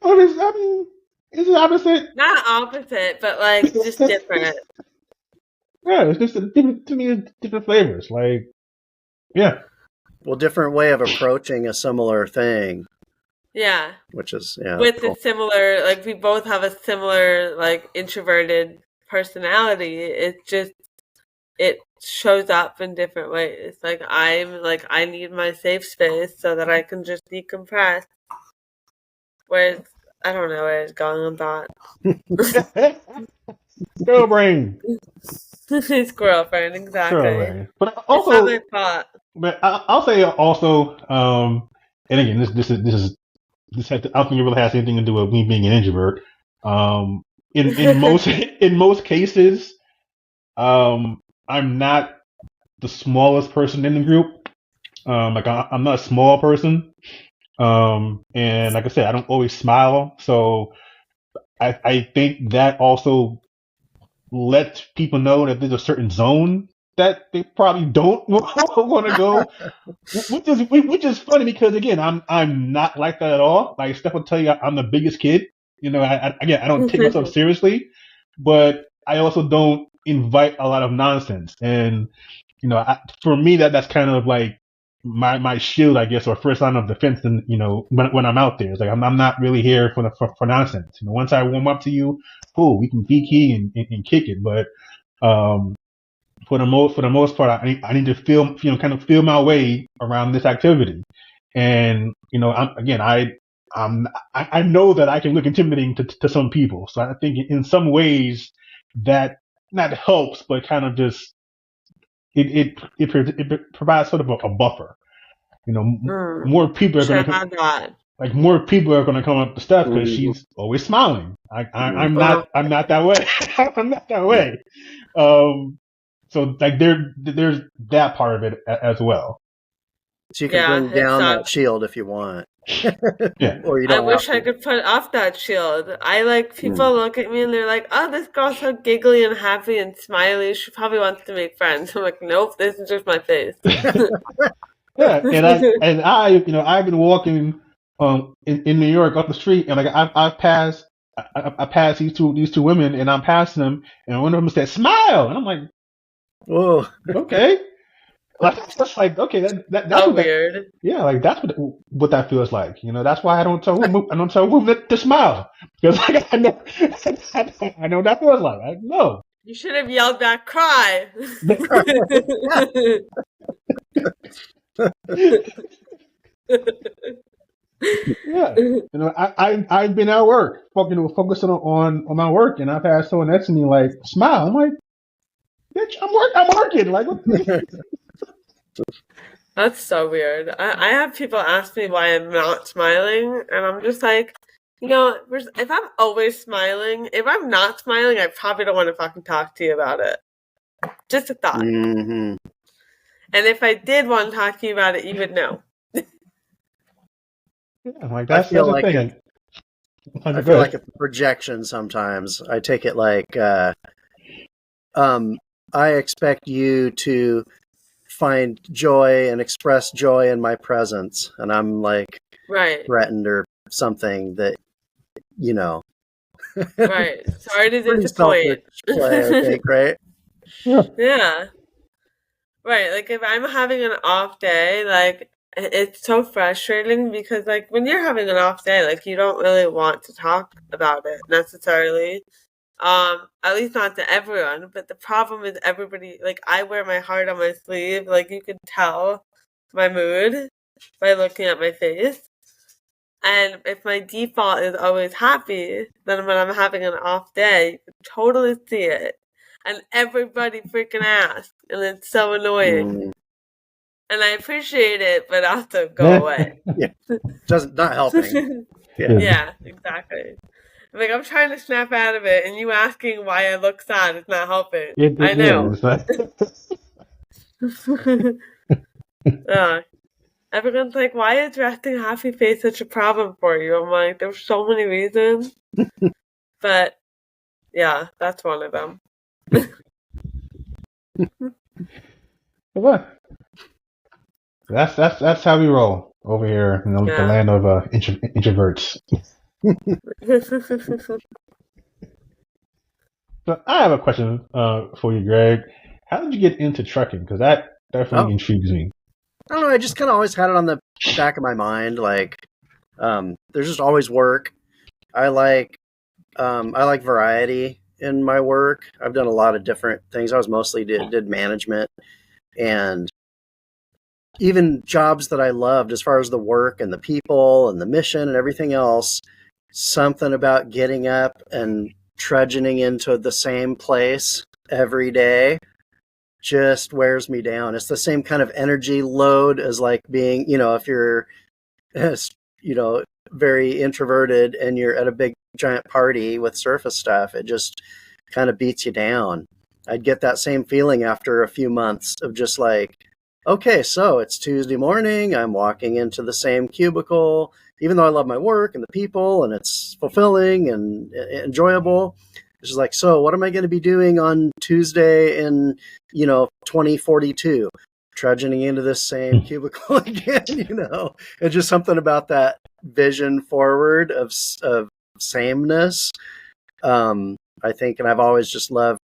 I mean, it's opposite. Not opposite, but like just different. Yeah, it's just different flavors. Like, yeah. Well, different way of approaching a similar thing. Yeah. Which is, with cool. A similar, like we both have a similar, like introverted personality. It shows up in different ways. Like I need my safe space so that I can just decompress. Whereas, I don't know where it's going on that. Go brain. His girlfriend, exactly. Sure, but also, but I'll say also, and again, this I don't think it really has anything to do with me being an introvert. In most cases, I'm not the smallest person in the group. Like I'm not a small person. And like I said, I don't always smile, so I think that also let people know that there's a certain zone that they probably don't want to go, which is funny because again, I'm not like that at all. Like Steph will tell you, I'm the biggest kid. I don't take myself seriously, but I also don't invite a lot of nonsense. And for me, that's kind of like my shield, I guess, or first line of defense. And when I'm out there, it's like I'm not really here for nonsense. Once I warm up to you, cool, we can key and kick it. But for the most part, I need to feel my way around this activity. And I know that I can look intimidating to some people. So I think in some ways that not helps, but kind of just it provides sort of a buffer. More people are going to more people are going to come up to Steph because she's always smiling. I'm not that way. I'm not that way. So like there's that part of it as well. So you can bring down that shield if you want. Yeah. Or you don't. I wish I could put off that shield. I like people look at me and they're like, "Oh, this girl's so giggly and happy and smiley. She probably wants to make friends." I'm like, "Nope, this is just my face." Yeah, and I've been walking in New York up the street, and like I passed these two women, and I'm passing them, and one of them said "smile," and I'm like, "Whoa, okay." That's like okay, that's weird. Like that's what that feels like. That's why I don't tell women to smile because like, I know what that feels like. I know. You should have yelled back, "Cry." Yeah. I've been at work, focusing on my work, and I've had someone next to me like smile. I'm like, bitch, I'm working. Like, what That's so weird. I have people ask me why I'm not smiling, and I'm just like, if I'm always smiling, if I'm not smiling, I probably don't want to fucking talk to you about it. Just a thought. Mm-hmm. And if I did want to talk to you about it, you would know. yeah, like that's the thing. I feel like it's a projection sometimes. I take it like I expect you to find joy and express joy in my presence, and I'm like threatened or something that Right. Sorry to disappoint. Play, I think, right? Yeah. Right. Like if I'm having an off day, like it's so frustrating because like when you're having an off day, like you don't really want to talk about it necessarily. At least not to everyone, but the problem is everybody, like I wear my heart on my sleeve, like you could tell my mood by looking at my face. And if my default is always happy, then when I'm having an off day, you can totally see it. And everybody freaking asks, and it's so annoying. And I appreciate it, but also go away. Yeah, not helping. Yeah, exactly. Like I'm trying to snap out of it, and you asking why I look sad is not helping. I know. Everyone's like, "Why is resting happy face such a problem for you?" I'm like, "There's so many reasons," but yeah, that's one of them. That's how we roll over here, the land of introverts. So I have a question for you, Greg. How did you get into trucking? Because that definitely intrigues me. I don't know. I just kind of always had it on the back of my mind. Like, there's just always work. I like variety in my work. I've done a lot of different things. I was mostly did management, and even jobs that I loved as far as the work and the people and the mission and everything else. Something about getting up and trudging into the same place every day just wears me down. It's the same kind of energy load as like being, if you're, very introverted and you're at a big giant party with surface stuff, it just kind of beats you down. I'd get that same feeling after a few months of just like, okay, so it's Tuesday morning. I'm walking into the same cubicle, even though I love my work and the people and it's fulfilling and enjoyable. It's just like, so what am I going to be doing on Tuesday in, 2042? Trudging into this same cubicle again, and just something about that vision forward of sameness. I think, and I've always just loved,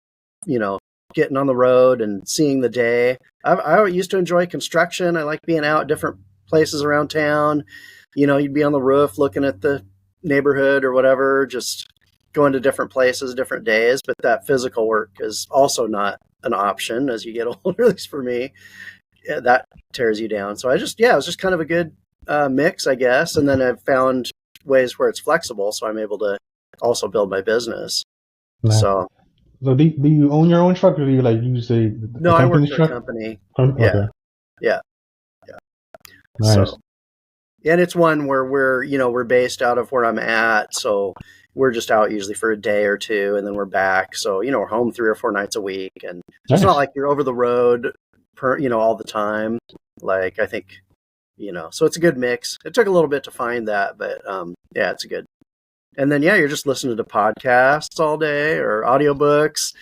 getting on the road and seeing the day. I used to enjoy construction. I like being out different places around town. You'd be on the roof looking at the neighborhood or whatever, just going to different places, different days. But that physical work is also not an option as you get older, at least for me. Yeah, that tears you down. So it was just kind of a good mix, I guess. And then I've found ways where it's flexible, so I'm able to also build my business. Nice. So do you own your own truck, or do you use No, I work for a company. Okay. Yeah. Nice. So, and it's one where we're based out of where I'm at, so we're just out usually for a day or two, and then we're back. So we're home 3 or 4 nights a week, and it's not like you're over the road all the time. Like I think so it's a good mix. It took a little bit to find that, but it's good. And then you're just listening to podcasts all day or audiobooks.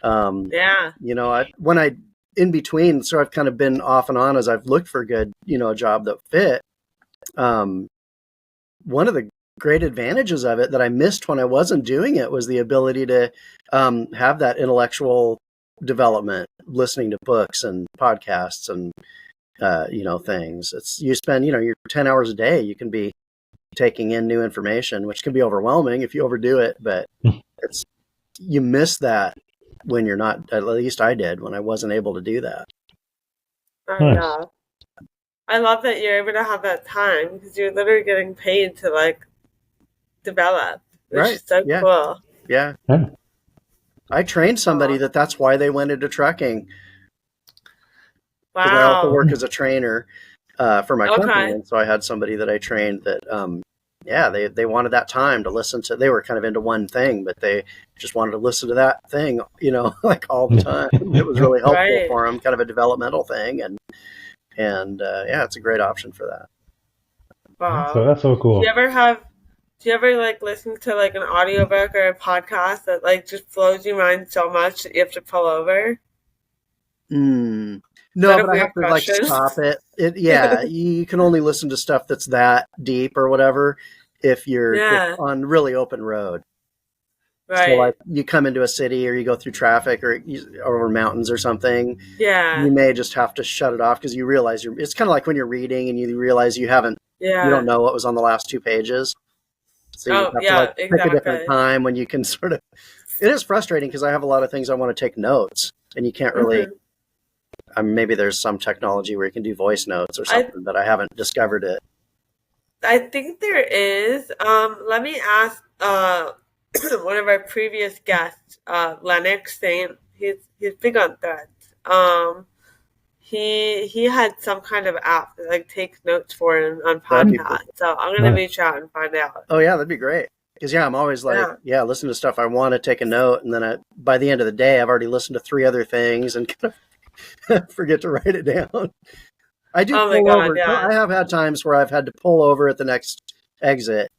When I in between, so I've kind of been off and on as I've looked for a good a job that fit. One of the great advantages of it that I missed when I wasn't doing it was the ability to have that intellectual development, listening to books and podcasts and things. It's you spend your 10 hours a day. You can be taking in new information, which can be overwhelming if you overdo it, but you miss that when you're not. At least I did when I wasn't able to do that. Yeah. I love that you're able to have that time because you're literally getting paid to like develop, which Right. is so Yeah. cool. Yeah. Yeah. I trained somebody that's why they went into trucking. Because I also Wow. work as a trainer for my company, Okay. and so I had somebody that I trained that, yeah, they wanted that time to listen to. They were kind of into one thing, but they just wanted to listen to that thing, you know, like all the time. It was really helpful Right. for them, kind of a developmental thing, and yeah, it's a great option for that. Wow. That's so cool. Do you ever like listen to like an audiobook or a podcast that like just blows your mind so much that you have to pull over? No, that a but I have weird to like question? stop it. Yeah, you can only listen to stuff that's that deep or whatever if you're just Yeah. on really open road. So Right. like you come into a city or you go through traffic or over mountains or something, Yeah. you may just have to shut it off because you realize it's kind of like when you're reading and you realize you don't Yeah. know what was on the last 2 pages. So you Oh, have to yeah, like pick a different exactly. time when you can sort of. It is frustrating because I have a lot of things I want to take notes, and you can't really. Maybe there's some technology where you can do voice notes or something, but I haven't discovered it. I think there is. Let me ask one of our previous guests, Lennox Saint. He's big on threads. He had some kind of app that like takes notes for him on That'd be podcasts. cool. So I'm gonna reach out and find out. Oh yeah, that'd be great. Because yeah, I'm always like, listen to stuff I want to take a note, and then by the end of the day, I've already listened to 3 other things and kind of forget to write it down. I do pull over. Yeah. I have had times where I've had to pull over at the next exit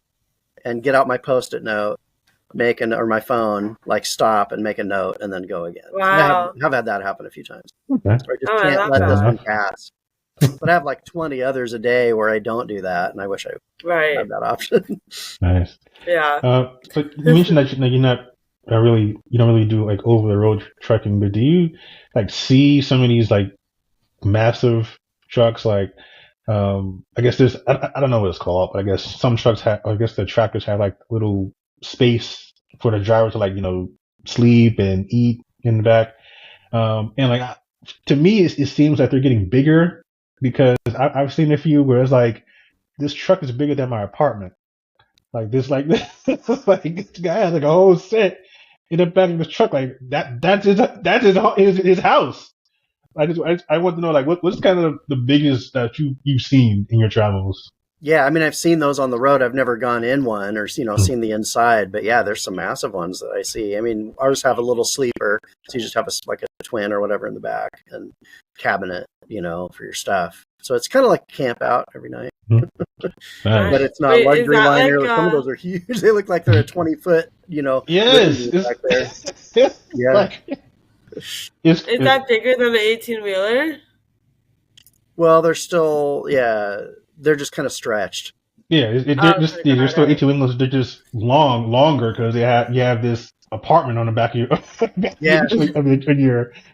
and get out my Post-it note, or my phone, like stop and make a note, and then go again. Wow. I have had that happen a few times. Okay. So I just can't let this one pass. But I have like 20 others a day where I don't do that, and I wish I had that option. Nice. Yeah. So you mentioned that you don't really do like over the road trucking, but do you like see some of these like massive trucks? Like, I guess there's I don't know what it's called, but I guess some trucks have. I guess the tractors have like little space for the driver to like sleep and eat in the back. And like to me, it seems like they're getting bigger because I've seen a few where it's like this truck is bigger than my apartment. Like this like this guy has like a whole set in the back of his truck like that's his house. I want to know like what's kind of the biggest that you've seen in your travels. Yeah, I mean, I've seen those on the road. I've never gone in one or seen the inside, but yeah, there's some massive ones that I see. I mean, ours have a little sleeper, so you just have like a twin or whatever in the back and cabinet, for your stuff. So it's kind of like a camp out every night. Nice. But it's not luxury liner. Like, some of those are huge. They look like they're a 20-foot, Yes, back there. Yeah. Like, is that bigger than an 18-wheeler? Well, they're still, they're just kind of stretched. Yeah, they're still 18-wheelers. They're just longer because you have this apartment on the back of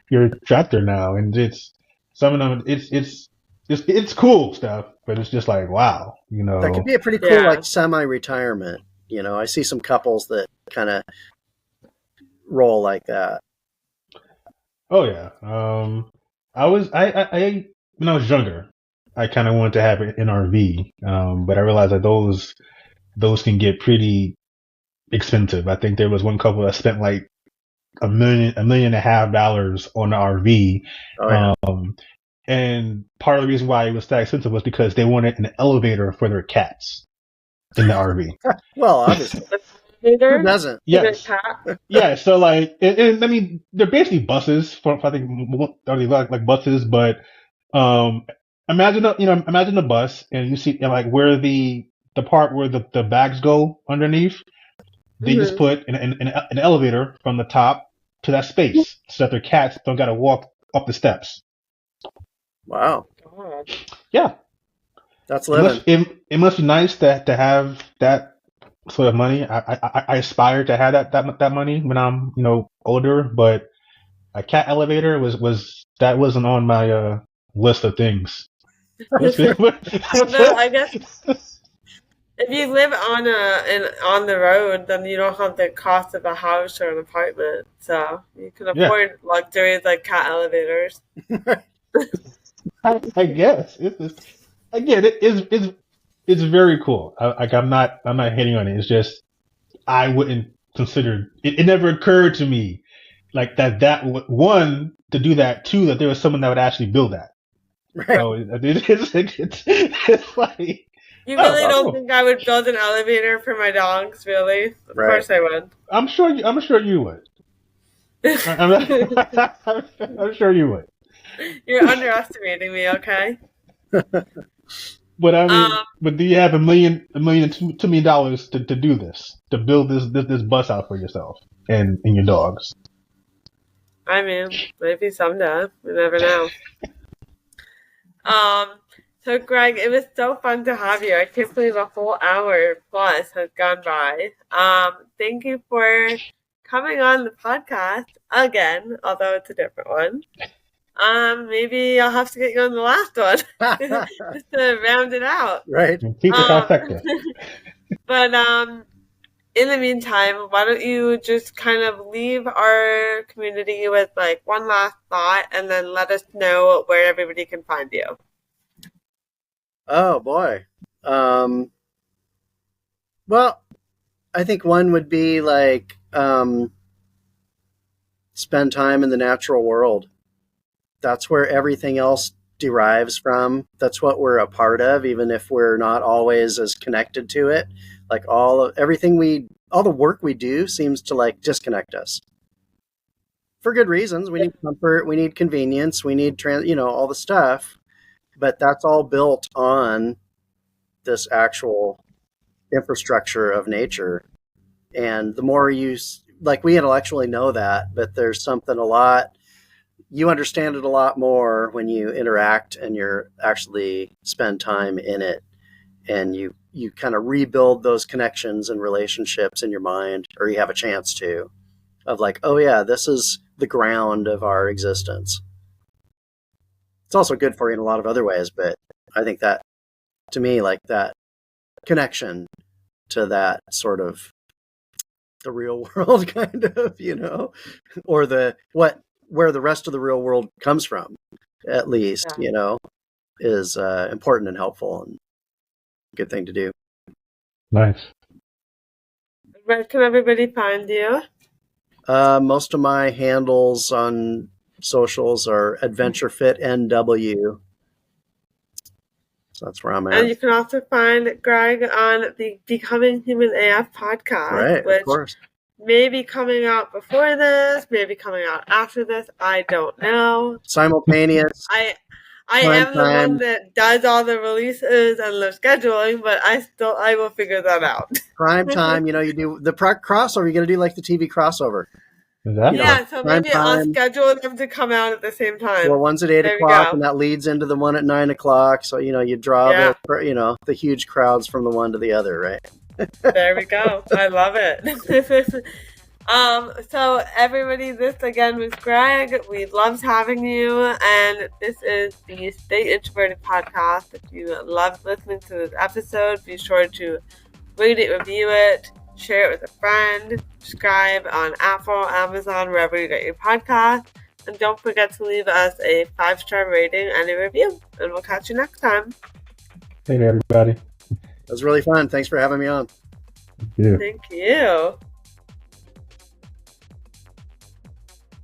your tractor now, and it's some of them. It's cool stuff, but it's just like wow, That could be a pretty cool like semi-retirement. I see some couples that kind of roll like that. Oh yeah, I when I was younger, I kind of wanted to have an RV, but I realized that those can get pretty expensive. I think there was one couple that spent like $1.5 million on the RV. Oh, yeah. And part of the reason why it was that expensive was because they wanted an elevator for their cats in the RV. Well, obviously. Who doesn't? Yes. Yeah. So like, I mean, they're basically buses I think like buses, but imagine a bus, and you see like where the part where the bags go underneath. They just put an elevator from the top to that space so that their cats don't got to walk up the steps. Wow. Yeah. That's living. It must be nice to have that sort of money. I aspire to have that money when I'm older, but a cat elevator wasn't on my list of things. No, I guess if you live on the road, then you don't have the cost of a house or an apartment, so you can afford luxuries like cat elevators. I guess again, it's very cool. I'm not hitting on it. It's just I wouldn't consider it. It never occurred to me like that one to do that. Two, that there was someone that would actually build that. Right. So it's like. You really don't think I would build an elevator for my dogs? Really? Of course I would. I'm sure you would. I'm sure you would. You're underestimating me, okay? But I mean, but do you have $1 million, $2 million to do this, to build this bus out for yourself and your dogs? I mean, maybe someday. You never know. So Greg, it was so fun to have you. I can't believe a whole hour plus has gone by. Thank you for coming on the podcast again, although it's a different one. Maybe I'll have to get you on the last one just to round it out. Right. Keep the trifecta. But in the meantime, why don't you just kind of leave our community with like one last thought, and then let us know where everybody can find you. Oh boy. Well, I think one would be like spend time in the natural world. That's where everything else derives from. That's what we're a part of, even if we're not always as connected to it. Like all the work we do seems to like disconnect us for good reasons. We need comfort, we need convenience, we need all the stuff, but that's all built on this actual infrastructure of nature. And the more we intellectually know that, but there's something you understand it a lot more when you interact and you're actually spend time in it, and you kind of rebuild those connections and relationships in your mind, or you have a chance to, of like, oh yeah, this is the ground of our existence. It's also good for you in a lot of other ways, but I think that, to me, like that connection to that sort of the real world kind of, or where the rest of the real world comes from, at least, is important and helpful and a good thing to do. Nice. Where can everybody find you? Most of my handles on socials are AdventureFitNW. So that's where I'm at. And you can also find Greg on the Becoming Human AF podcast, right, which of course. may be coming out before this, maybe coming out after this. I don't know. Simultaneous. I am the one that does all the releases and the scheduling, but I will figure that out. Prime time, you do the crossover. You got to do like the TV crossover. Yeah, so maybe I'll schedule them to come out at the same time. Well, one's at 8 o'clock, and that leads into the one at 9 o'clock. So you draw the huge crowds from the one to the other, right? There we go. I love it. So everybody, this again was Greg. We loved having you, and this is the Stay Introverted podcast. If you loved listening to this episode, be sure to rate it, review it, share it with a friend, subscribe on Apple, Amazon, wherever you get your podcast, and don't forget to leave us a 5-star rating and a review, and we'll catch you next time. Hey there, everybody. It was really fun. Thanks for having me on. Thank you. Thank you.